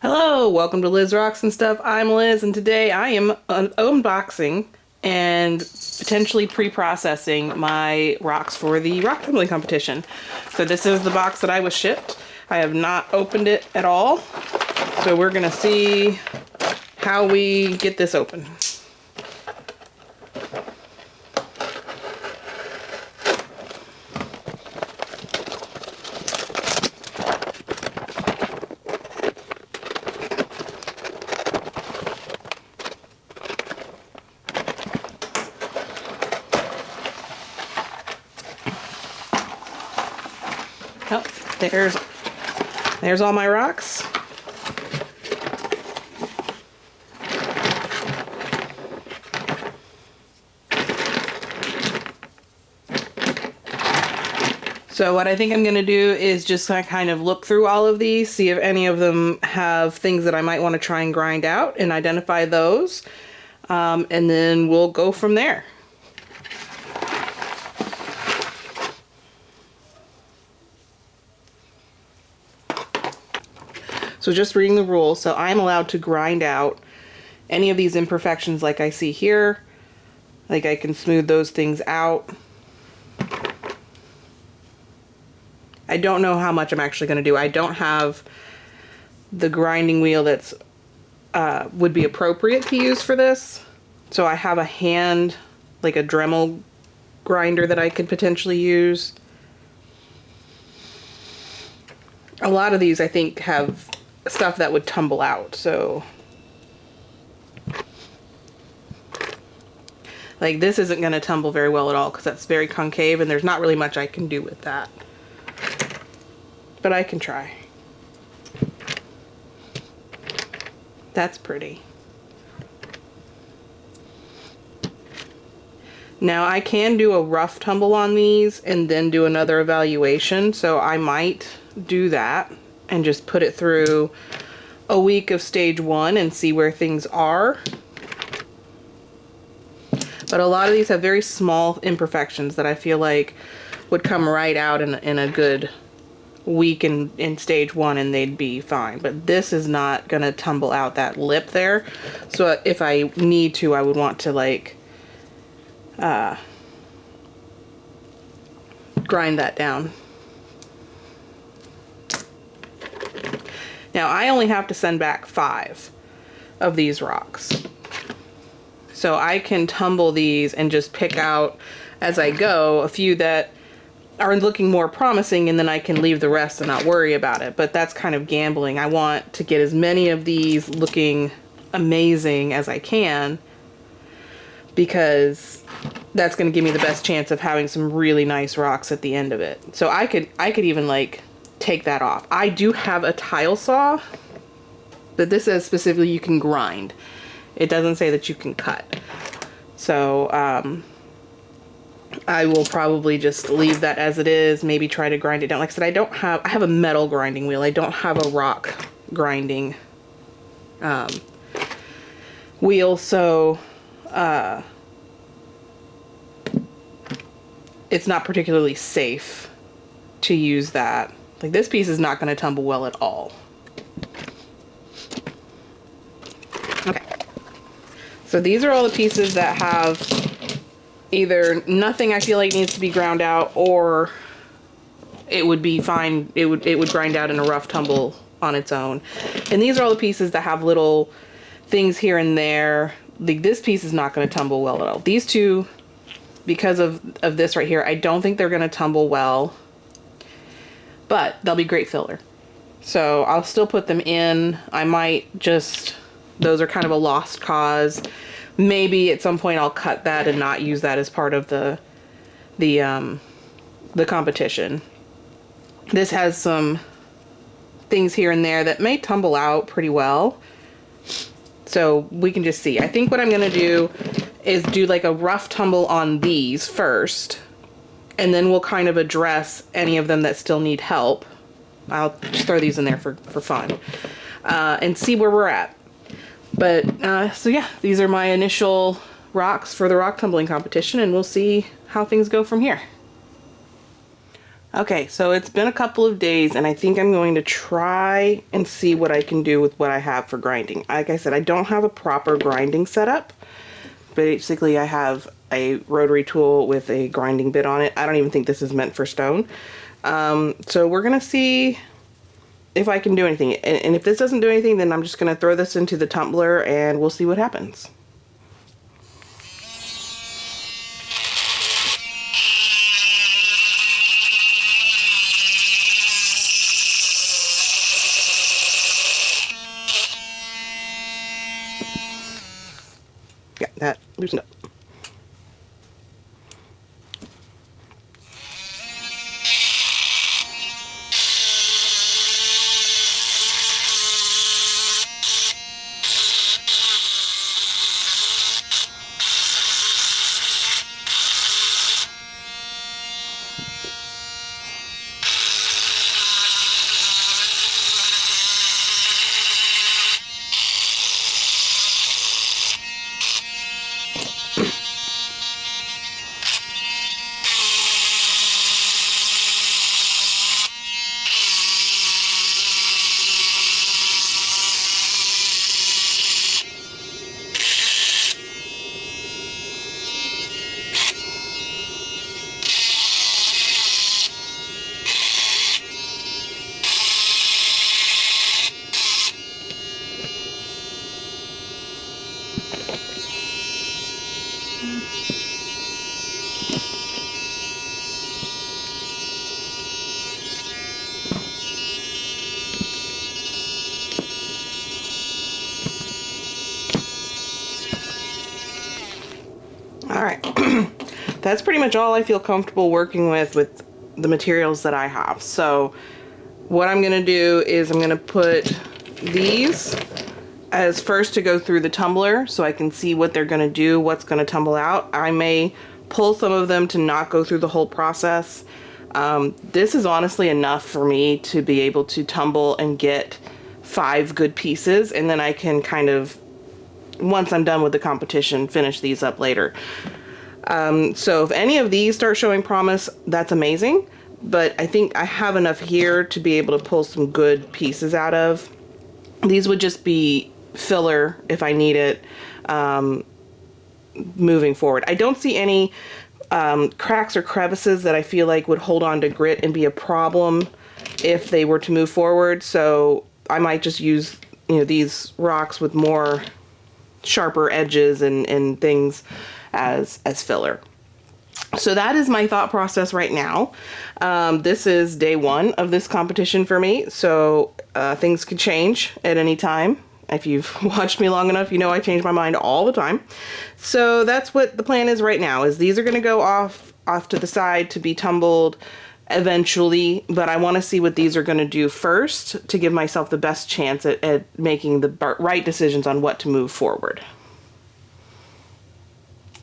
Hello, welcome to Liz Rocks and Stuff. I'm Liz, and today I am unboxing and potentially pre-processing my rocks for the rock tumbling competition. So this is the box that I was shipped. I have not opened it at all, so we're gonna see how we get this open. Oh, there's all my rocks. So what I think I'm going to do is just kind of look through all of these, see if any of them have things that I might want to try and grind out and identify those. And then we'll go from there. So just reading the rules, so I'm allowed to grind out any of these imperfections like I see here. Like I can smooth those things out. I don't know how much I'm actually going to do. I don't have the grinding wheel that's would be appropriate to use for this. So I have a hand, like a Dremel grinder that I could potentially use. A lot of these I think have stuff that would tumble out, so like this isn't going to tumble very well at all because that's very concave and there's not really much I can do with that, but I can try. That's pretty. Now I can do a rough tumble on these and then do another evaluation, so I might do that and just put it through a week of stage 1 and see where things are. But a lot of these have very small imperfections that I feel like would come right out in a good week in stage 1 and they'd be fine. But this is not gonna tumble out that lip there. So if I need to, I would want to like grind that down. Now I only have to send back 5 of these rocks. So I can tumble these and just pick out as I go a few that are looking more promising, and then I can leave the rest and not worry about it. But that's kind of gambling. I want to get as many of these looking amazing as I can, because that's going to give me the best chance of having some really nice rocks at the end of it. So I could even like take that off. I do have a tile saw, but this says specifically you can grind. It doesn't say that you can cut. So I will probably just leave that as it is, maybe try to grind it down. Like I said, I have a metal grinding wheel. I don't have a rock grinding wheel, so it's not particularly safe to use that. Like this piece is not going to tumble well at all. Okay. So these are all the pieces that have either nothing I feel like needs to be ground out, or it would be fine. It would grind out in a rough tumble on its own. And these are all the pieces that have little things here and there. Like this piece is not going to tumble well at all. These two, because of this right here, I don't think they're going to tumble well, but they'll be great filler. So I'll still put them in. I might just, those are kind of a lost cause. Maybe at some point I'll cut that and not use that as part of the competition. This has some things here and there that may tumble out pretty well. So we can just see. I think what I'm gonna do is do like a rough tumble on these first, and then we'll kind of address any of them that still need help. I'll just throw these in there for fun, and see where we're at. But so yeah, these are my initial rocks for the rock tumbling competition, and we'll see how things go from here. Okay, so it's been a couple of days and I think I'm going to try and see what I can do with what I have for grinding. Like I said, I don't have a proper grinding setup. Basically, I have a rotary tool with a grinding bit on it. I don't even think this is meant for stone. So we're gonna see if I can do anything. And if this doesn't do anything, then I'm just gonna throw this into the tumbler and we'll see what happens. Yeah, that loosened up. All right, that's pretty much all I feel comfortable working with the materials that I have. So what I'm gonna do is I'm gonna put these as first to go through the tumbler so I can see what they're gonna do, what's gonna tumble out. I may pull some of them to not go through the whole process. This is honestly enough for me to be able to tumble and get 5 good pieces, and then I can kind of, once I'm done with the competition, finish these up later. So if any of these start showing promise, that's amazing, but I think I have enough here to be able to pull some good pieces out of. These would just be filler if I need it moving forward. I don't see any cracks or crevices that I feel like would hold on to grit and be a problem if they were to move forward, so I might just use, you know, these rocks with more sharper edges and things as filler. So that is my thought process right now. This is day 1 of this competition for me, so things could change at any time. If you've watched me long enough, you know I change my mind all the time. So that's what the plan is right now, is these are gonna go off to the side to be tumbled eventually, but I want to see what these are going to do first to give myself the best chance at making the right decisions on what to move forward.